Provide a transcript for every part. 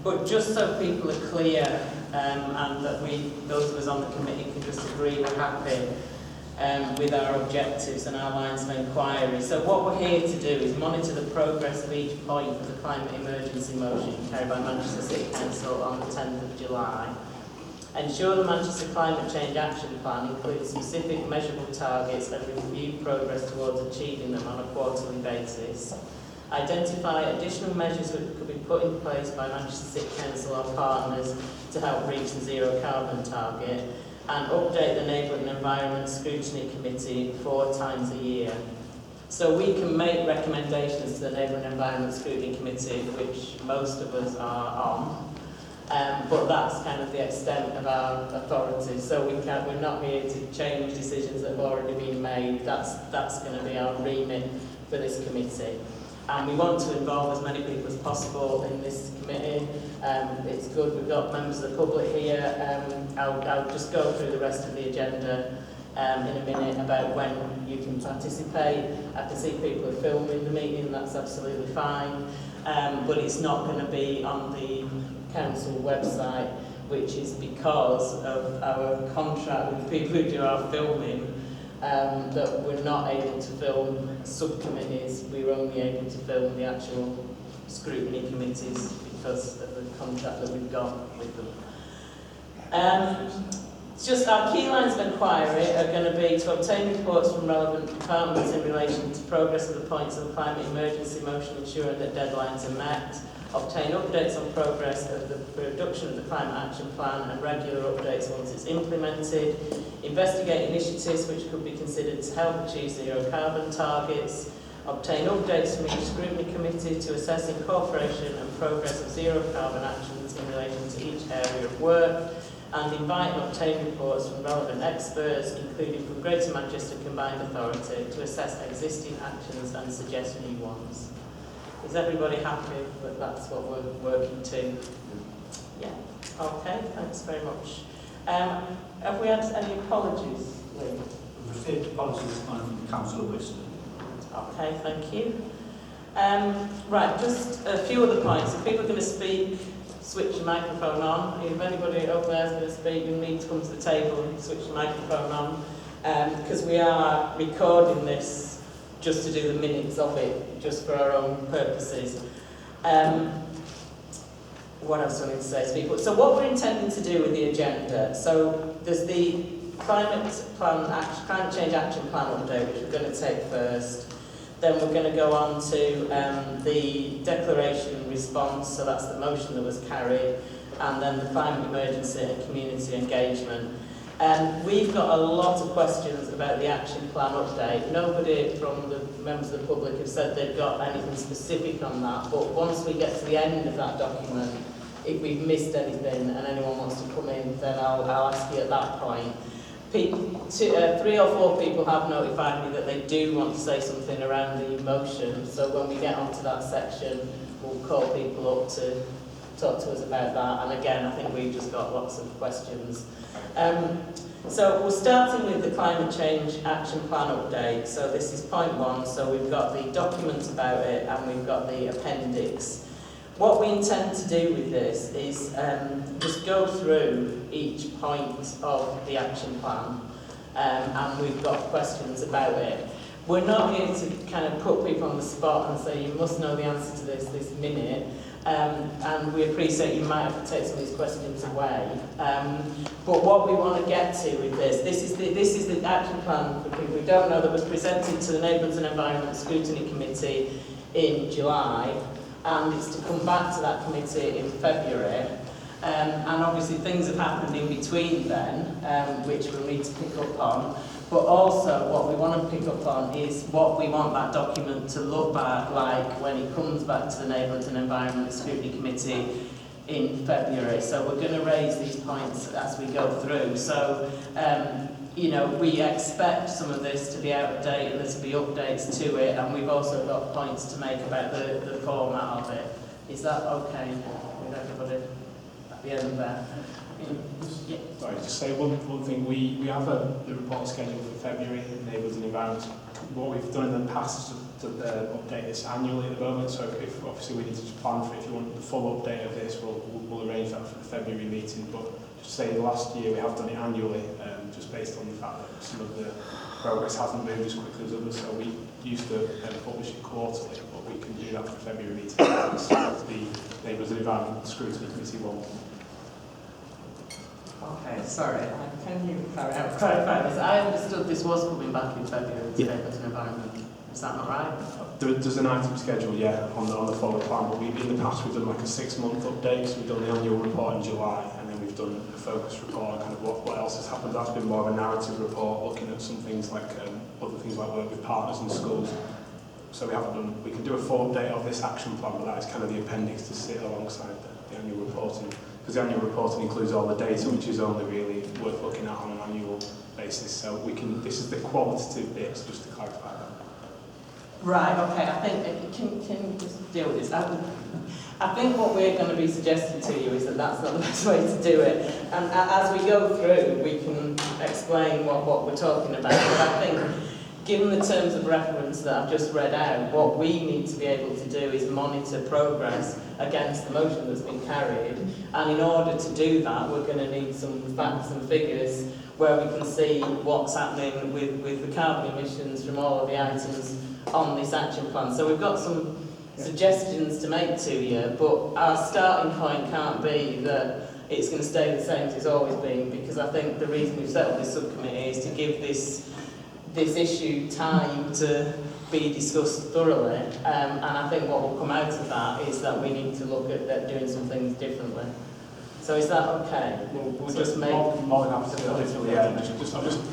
But just so people are clear, and that those of us on the committee can just agree we're happy with our objectives and our lines of inquiry. So what we're here to do is monitor the progress of each point of the climate emergency motion carried by Manchester City Council on the 10th of July. Ensure the Manchester Climate Change Action Plan includes specific measurable targets and review progress towards achieving them on a quarterly basis. Identify additional measures which could be put in place by Manchester City Council or partners to help reach the zero carbon target, and update the Neighbourhood and Environment Scrutiny Committee 4 times a year. So we can make recommendations to the Neighbourhood and Environment Scrutiny Committee, which most of us are on, but that's kind of the extent of our authority. So we're not here to change decisions that have already been made. That's going to be our remit for this committee. And we want to involve as many people as possible in this committee. It's good we've got members of the public here. I'll just go through the rest of the agenda in a minute about when you can participate. I can see people are filming the meeting, that's absolutely fine. But it's not going to be on the council website, which is because of our contract with people who do our filming. That we're not able to film subcommittees, we're only able to film the actual scrutiny committees because of the contract that we've got with them. Just our key lines of inquiry are going to be to obtain reports from relevant departments in relation to progress of the points of the climate emergency motion, ensuring that deadlines are met, obtain updates on progress of the production of the Climate Action Plan and regular updates once it's implemented, investigate initiatives which could be considered to help achieve zero carbon targets, obtain updates from each scrutiny committee to assess incorporation and progress of zero carbon actions in relation to each area of work, and invite and obtain reports from relevant experts, including from Greater Manchester Combined Authority, to assess existing actions and suggest new ones. Is everybody happy that that's what we're working to? Yeah. Okay, thanks very much. Have we had any apologies, Lee? We've received apologies on Councillor Whiston. Okay, thank you. Right, just a few other points. If people are going to speak, switch your microphone on. If anybody over there is going to speak, you need to come to the table and switch your microphone on. Because we are recording this just to do the minutes of it, just for our own purposes. What else do I need to say to people? So what we're intending to do with the agenda, so there's the climate change action plan update, which we're going to take first. Then we're going to go on to the declaration response, so that's the motion that was carried, and then the climate emergency and community engagement. We've got a lot of questions about the action plan update. Nobody from the members of the public have said they've got anything specific on that, but once we get to the end of that document, if we've missed anything and anyone wants to come in, then I'll ask you at that point. 3 or 4 people have notified me that they do want to say something around the motion, so when we get onto that section, we'll call people up to talk to us about that. And again, I think we've just got lots of questions. So we're starting with the Climate Change Action Plan update. So this is point 1, so we've got the document about it and we've got the appendix. What we intend to do with this is just go through each point of the action plan, and we've got questions about it. We're not here to kind of put people on the spot and say you must know the answer to this minute, and we appreciate you might have to take some of these questions away. But what we want to get to with this is the action plan for people who don't know that was presented to the Neighbourhood and Environment Scrutiny Committee in July. And it's to come back to that committee in February. And obviously things have happened in between then, which we'll need to pick up on. But also what we want to pick up on is what we want that document to look like when it comes back to the Neighbourhood and Environment Scrutiny Committee in February. So we're going to raise these points as we go through. So, you know, we expect some of this to be out of date and there to be updates to it, and we've also got points to make about the format of it. Is that okay with everybody at the end there? Sorry, just say one thing. We have the report scheduled for February in the Neighbourhood and Environment what we've done in the past is to update this annually at the moment. So if obviously we need to just plan for it. If you want the full update of this, we'll arrange that for the February meeting. But just to say, last year we have done it annually, just based on the fact that some of the progress hasn't moved as quickly as others. So we used to publish it quarterly, but we can do that for the February meeting. That's the Neighbours and Environment Scrutiny Committee one. Okay, sorry, can you clarify this? I understood this was coming back in February to Neighbours and Environment. Is that not right? There's an item scheduled, yeah, on the forward plan, but in the past we've done like a 6-month update. So we've done the annual report in July, and then we've done a focus report on kind of what else has happened. That's been more of a narrative report, looking at some things like other things like work with partners in schools. So we can do a full update of this action plan, but that is kind of the appendix to sit alongside the annual reporting. Because the annual reporting includes all the data, which is only really worth looking at on an annual basis. So this is the qualitative bits, just to clarify that. Right, okay, I think, can you just deal with this? I think what we're going to be suggesting to you is that that's not the best way to do it. And as we go through, we can explain what we're talking about. But I think, given the terms of reference that I've just read out, what we need to be able to do is monitor progress against the motion that's been carried. And in order to do that, we're going to need some facts and figures where we can see what's happening with the carbon emissions from all of the items on this action plan. So we've got some suggestions to make to you, but our starting point can't be that it's going to stay the same as it's always been, because I think the reason we've set up this subcommittee is to give this issue time to be discussed thoroughly, and I think what will come out of that is that we need to look at doing some things differently. So is that okay? We'll So just make... More than happy to do it, yeah. I'm just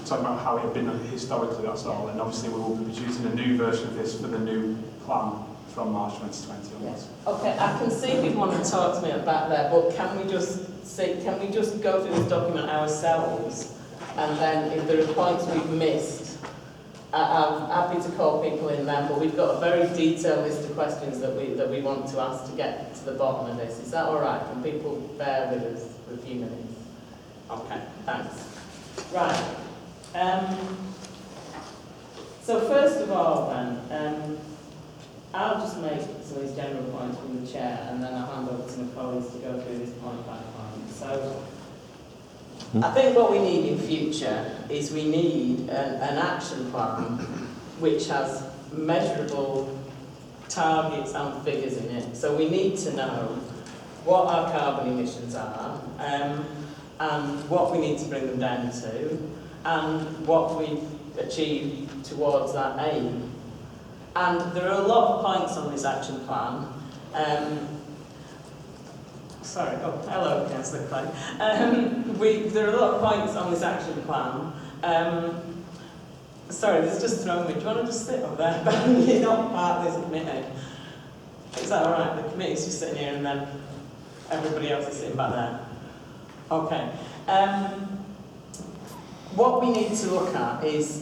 talking about how it had been historically, that's all. And obviously we will be producing a new version of this for the new plan from March 2020 onwards. Okay, I can see people want to talk to me back there, but can we just go through this document ourselves, and then if there are points we've missed, I'm happy to call people in then, but we've got a very detailed list of questions that we want to ask to get to the bottom of this. Is that all right? Can people bear with us for a few minutes? Okay, thanks. Right. So first of all then, I'll just make some of these general points from the chair, and then I'll hand over to my colleagues to go through this point by point. So I think what we need in future is we need an action plan which has measurable targets and figures in it. So we need to know what our carbon emissions are, and what we need to bring them down to, and what we've achieved towards that aim. And there are a lot of points on this action plan. Sorry, oh, hello, Councillor Clay. There are a lot of points on this action plan. Sorry, this just thrown me. Do you want to just sit up there? You're not part of this committee. Is that all right? The committee's just sitting here and then everybody else is sitting back there. Okay. What we need to look at is...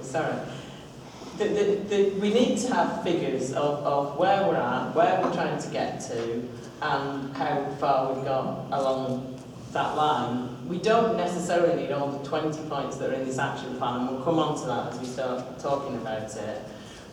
sorry. We need to have figures of where we're at, where we're trying to get to, and how far we've got along that line. We don't necessarily need all the 20 points that are in this action plan, and we'll come on to that as we start talking about it.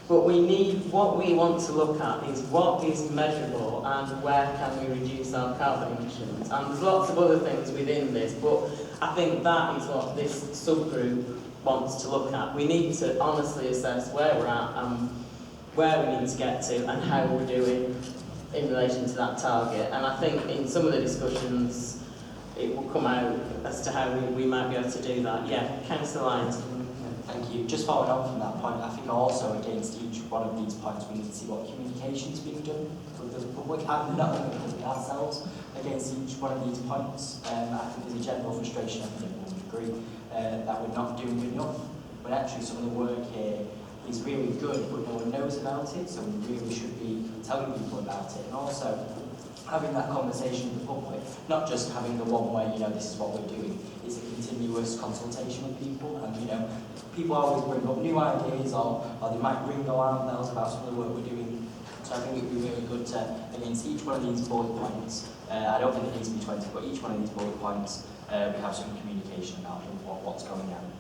But what we want to look at is what is measurable and where can we reduce our carbon emissions. And there's lots of other things within this, but I think that is what this subgroup wants to look at. We need to honestly assess where we're at and where we need to get to and how we're doing in relation to that target. And I think in some of the discussions it will come out as to how we might be able to do that. Yeah, Councillor Lyons. Thank you. Just following on from that point, I think also against each one of these points we need to see what communication is being done with the public and not only the public ourselves against each one of these points. I think there's a general frustration, I think everyone would agree, that we're not doing enough. But actually some of the work here is really good, but no one knows about it, so we really should be telling people about it. And also having that conversation with the public, not just having the one where, this is what we're doing. It's a continuous consultation with people, and, people always bring up new ideas, or they might bring alarm bells about some of the work we're doing. So I think it would be really good to, against each one of these bullet points, I don't think it needs to be 20, but each one of these bullet points, we have some communication communication about what's going on.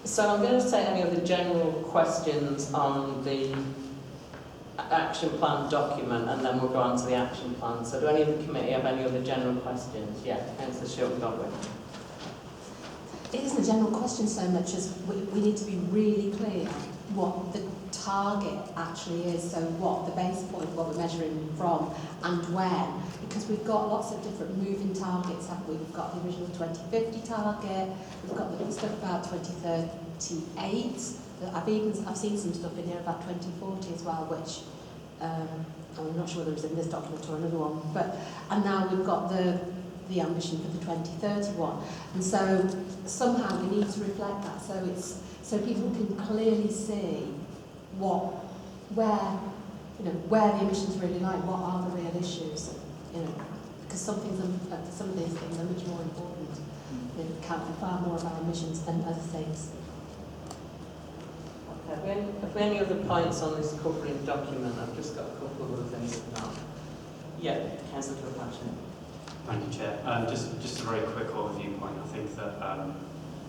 So I'm going to take any of the general questions on the action plan document, and then we'll go on to the action plan. So do any of the committee have any other general questions? Yeah, Councillor Short-Godwin. It isn't a general question so much as we need to be really clear what the target actually is, so what the base point, what we're measuring from, and when. Because we've got lots of different moving targets, haven't we? We've got the original 2050 target, we've got the stuff about 2038. I've seen some stuff in here about 2040 as well, which I'm not sure whether it's in this document or another one. And now we've got the ambition for the 2031, and so somehow we need to reflect that, so people can clearly see where the emissions really lie, what are the real issues, because some of these things are much more important. They count for far more of our emissions than other things. Okay, have we any other points on this covering document? I've just got a couple of other things now. Yeah, Councillor Kilpatrick. Thank you, Chair. Just a very quick overview point. I think that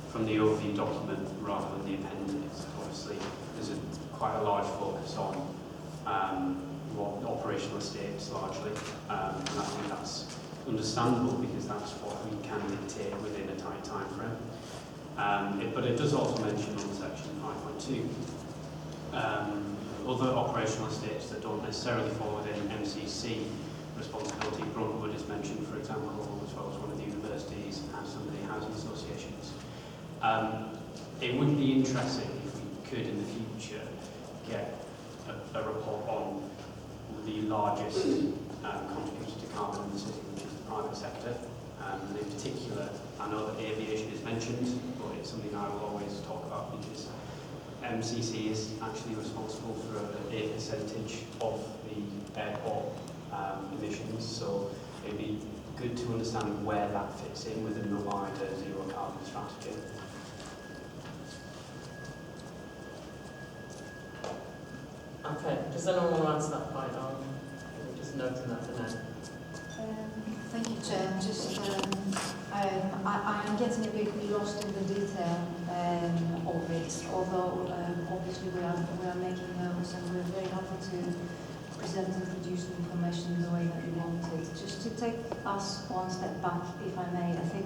from the overview document rather than the appendix, obviously there's quite a large focus on what operational estates largely, and I think that's understandable because that's what we can dictate within a tight time frame. But it does also mention on section 5.2 other operational estates that don't necessarily fall within MCC responsibility. Bruntwood is mentioned, for example, as well as one of the universities and some of the housing associations. It would be interesting if we could in the future get a report on the largest contributor to carbon in the city, which is the private sector. And in particular, I know that aviation is mentioned, but it's something I will always talk about because MCC is actually responsible for a percentage of the airport emissions, so it'd be good to understand where that fits in within the wider zero carbon strategy. Okay, does anyone want to answer that point, or we're just noting that for now? Thank you, Chair. I am getting a bit lost in the detail of it, although obviously we are making notes and we're very happy to present and produce the information in the way that you wanted. Just to take us one step back, if I may, I think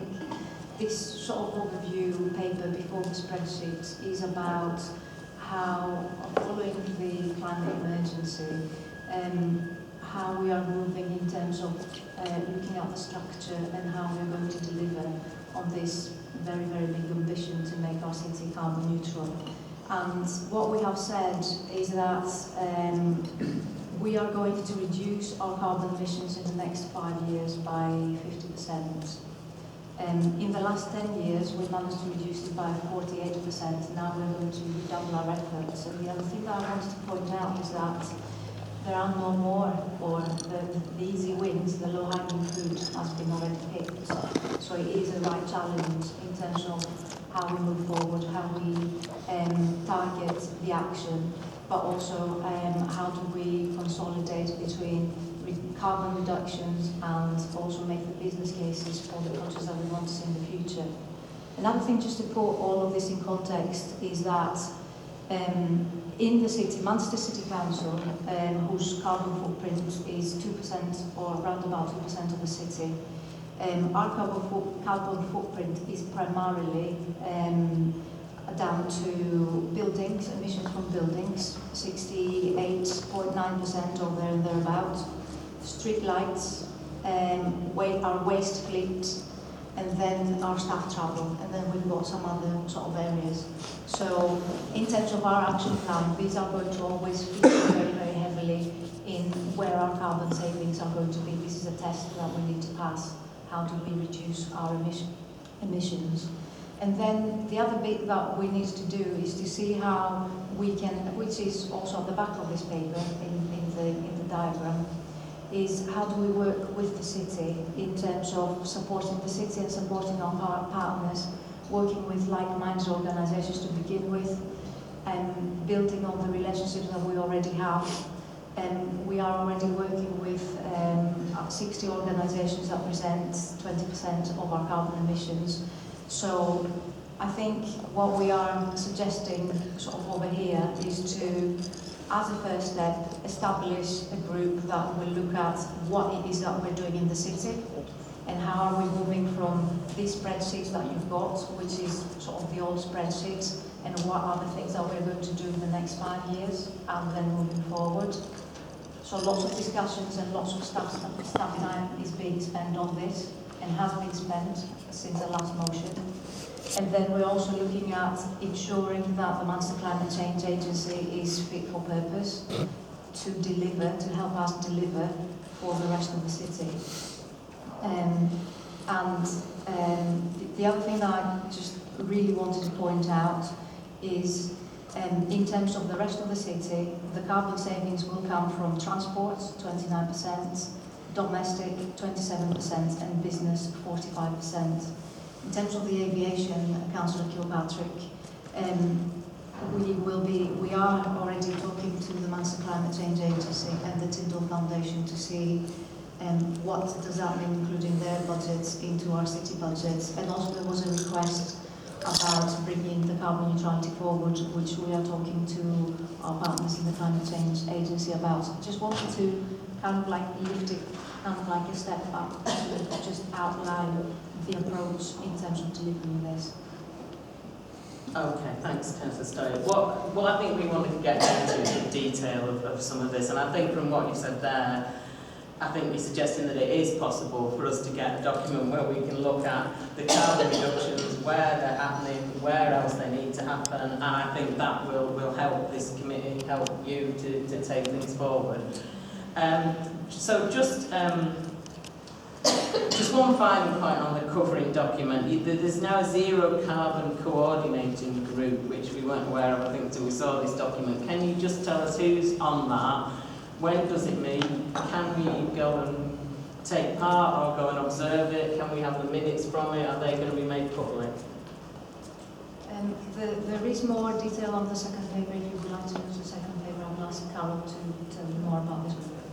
this sort of overview paper before the spreadsheet is about how, following the climate emergency, how we are moving in terms of looking at the structure and how we're going to deliver on this very, very big ambition to make our city carbon neutral. And what we have said is that we are going to reduce our carbon emissions in the next 5 years by 50%. In the last 10 years, we managed to reduce it by 48%. Now we're going to redouble our efforts. And the other thing that I wanted to point out is that there are no more, or the easy wins, the low-hanging fruit has been already picked. So it is a right challenge in terms of how we move forward, how we target the action, but also how do we consolidate between carbon reductions and also make the business cases for the projects that we want to see in the future. Another thing, just to put all of this in context, is that in the city, Manchester City Council, whose carbon footprint is 2% or around about 2% of the city, our carbon footprint is primarily down to buildings, emissions from buildings, 68.9% or there and thereabout, street lights, our waste fleet, and then our staff travel, and then we've got some other sort of areas. So in terms of our action plan, these are going to always feature very, very heavily in where our carbon savings are going to be. This is a test that we need to pass. How do we reduce our emissions? And then the other bit that we need to do is to see how we can, which is also at the back of this paper in the diagram, is how do we work with the city in terms of supporting the city and supporting our partners, working with like-minded organisations to begin with, and building on the relationships that we already have, We are already working with 60 organisations that present 20% of our carbon emissions. So I think what we are suggesting sort of over here is to, as a first step, establish a group that will look at what it is that we're doing in the city and how are we moving from these spreadsheets that you've got, which is sort of the old spreadsheets, and what are the things that we're going to do in the next 5 years and then moving forward. So lots of discussions and lots of staff time is being spent on this and has been spent since the last motion. And then we're also looking at ensuring that the Manchester Climate Change Agency is fit for purpose to deliver, to help us deliver for the rest of the city. The other thing that I just really wanted to point out is in terms of the rest of the city, the carbon savings will come from transport, 29%, domestic, 27%, and business, 45%. In terms of the aviation, Councillor Kilpatrick, we are already talking to the Manchester Climate Change Agency and the Tyndall Foundation to see what does that mean, including their budgets into our city budgets. And also there was a request about bringing the carbon neutrality forward, which we are talking to our partners in the Climate Change Agency about. Just wanted to kind of like lift it, kind of like a step up, to just outline the approach in terms of delivering this. Okay, thanks, Councillor Stowe. What I think we want to get into the detail of some of this, and I think from what you said there, I think you're suggesting that it is possible for us to get a document where we can look at the carbon reductions, where they're happening, where else they need to happen, and I think that will help this committee, help you to take things forward. So just one final point on the covering document. There's now a zero carbon coordinating group, which we weren't aware of, I think, until we saw this document. Can you just tell us who's on that? When does it meet? Can we go and take part or go and observe it? Can we have the minutes from it? Are they going to be made public? There is more detail on the second paper. If you would like to use the second paper, I will ask Carol to tell you more about this group.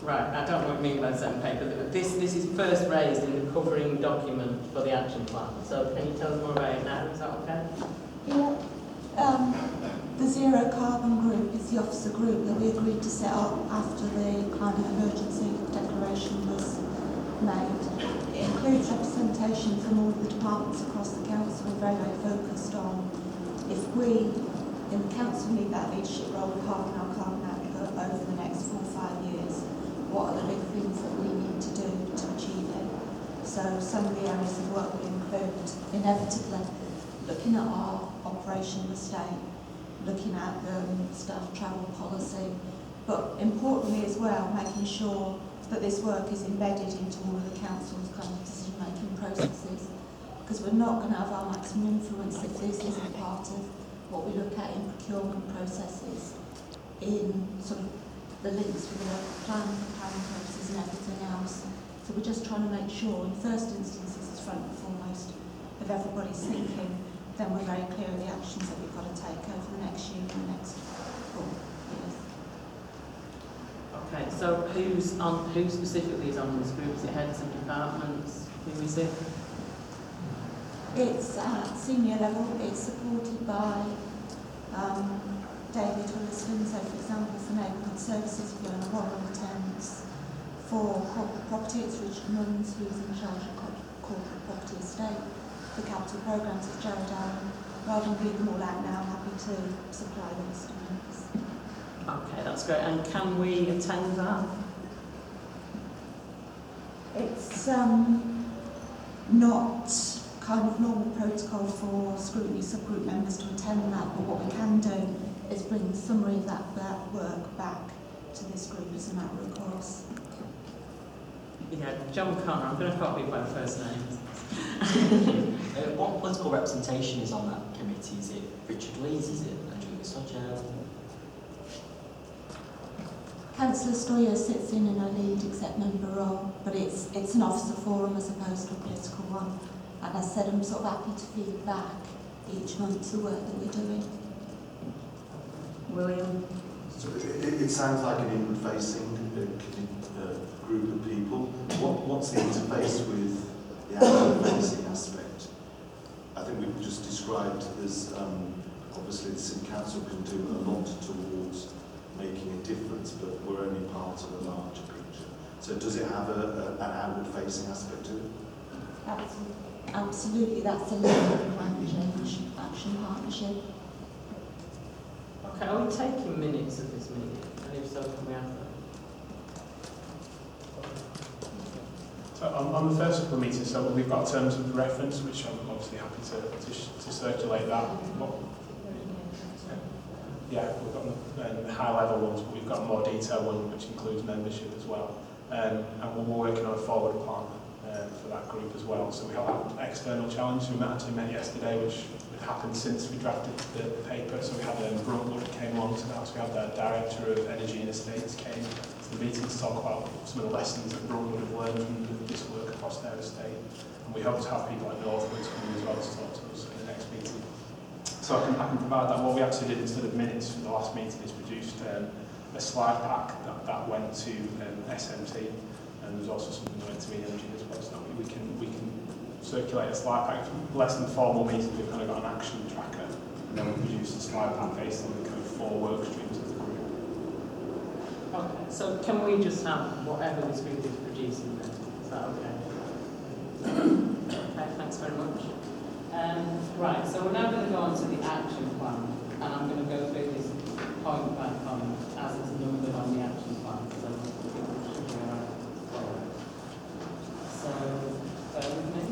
Right, I don't know what I mean by the second paper. This is first raised in the covering document for the action plan. So can you tell us more about it now? Is that okay? Yeah. The Zero Carbon Group is the officer group that we agreed to set up after the climate emergency declaration was made. It includes representation from all the departments across the council. We're very, very focused on if we, in the council, need that leadership role of halving our carbon output over the next 4 or 5 years, what are the big things that we need to do to achieve it? So some of the areas of work will include, inevitably, looking at our operational estate, looking at the staff travel policy, but importantly as well, making sure that this work is embedded into all of the council's kind of decision-making processes, because we're not going to have our maximum influence if this isn't part of what we look at in procurement processes, in sort of the links with the planning process and everything else. So we're just trying to make sure, in first instance, this is front and foremost of everybody's thinking, then we're very clear of the actions that we've got to take over the next year and the next 4 years. Okay, so who specifically is on this group? Is it heads of departments? Who is it? It's at senior level. It's supported by David Williston, so for example for neighbourhood services, Fiona Warren attends. For corporate property, it's Richard Munns, who's in charge of corporate property estate. For capital programmes, it's Gerald Allen. Rather than read them all out now, I'm happy to supply the list of names. Okay, that's great. And can we attend that? It's not kind of normal protocol for scrutiny subgroup members to attend that, but what we can do is bring the summary of that work back to this group as a matter of course. Yeah, John Connor, I'm going to copy by first name. What political representation is on that committee? Is it Richard Lees? Is it Andrew Sodger? Councillor Stoyer sits in a lead exec member role, but it's an officer forum as opposed to a political one. And as I said, I'm sort of happy to feed back each month the work that we're doing. William? So it sounds like an inward-facing group of people. What's the interface with the outward-facing aspect? I think we've just described there's obviously the City Council can do a lot towards making a difference, but we're only part of a larger picture. So does it have an outward-facing aspect to it? Absolutely, that's a link with Climate Change Action Partnership. Okay, are we taking minutes of this meeting? And if so, can we have them? So on the first couple of meetings, so we've got terms of reference, which I'm obviously happy to circulate that. Yeah, we've got the high-level ones, but we've got a more detailed one, which includes membership as well. And we're working on a forward plan for that group as well. So we have that external challenge. We actually met yesterday, which had happened since we drafted the paper. So we had Bruntwood came along to that. So we had the Director of Energy and Estates came to the meeting to talk about some of the lessons that Bruntwood have learned from this work across their estate. And we hope to have people like Northwoods coming as well to talk to us in the next meeting. So I can provide that. What we actually did instead of minutes from the last meeting is produced a slide pack that went to SMT, and there's also something that went to Energy as well. So we can circulate a slide pack. Less than formal meetings, we've kind of got an action tracker, and then we produce a slide pack based on the kind of 4 work streams of the group. Okay, so can we just have whatever this group is producing then? Is that okay? Okay, thanks very much. Right, so we're now going to go on to the action plan, and I'm going to go through this point by point as it's numbered on the action plan, so I think we should be alright to follow. So, bear with me.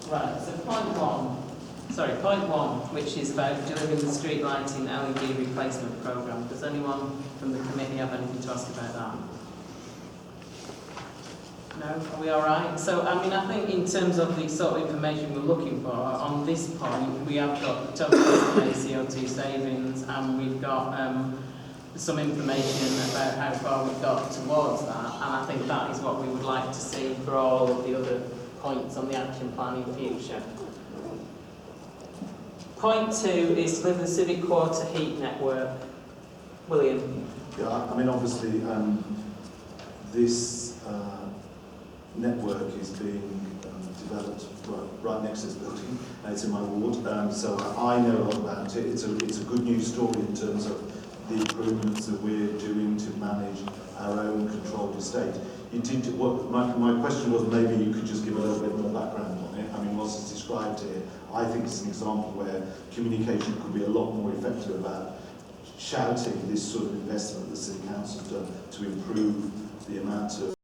Right, so point one, which is about delivering the street lighting LED replacement programme. Does anyone from the committee have anything to ask about that? No? Are we all right? So, I mean, I think in terms of the sort of information we're looking for, on this point, we have got the total CO2 savings, and we've got some information about how far we've got towards that, and I think that is what we would like to see for all of the other points on the action plan in future. Point 2 is deliver the civic quarter heat network. William? Yeah, I mean, obviously, this network is being developed right next to this building. It's in my ward, so I know a lot about it. It's a good news story in terms of the improvements that we're doing to manage our own controlled estate. My question was maybe you could just give a little bit more background on it. I mean, whilst it's described here, I think it's an example where communication could be a lot more effective about shouting this sort of investment the City Council has done to improve the amount of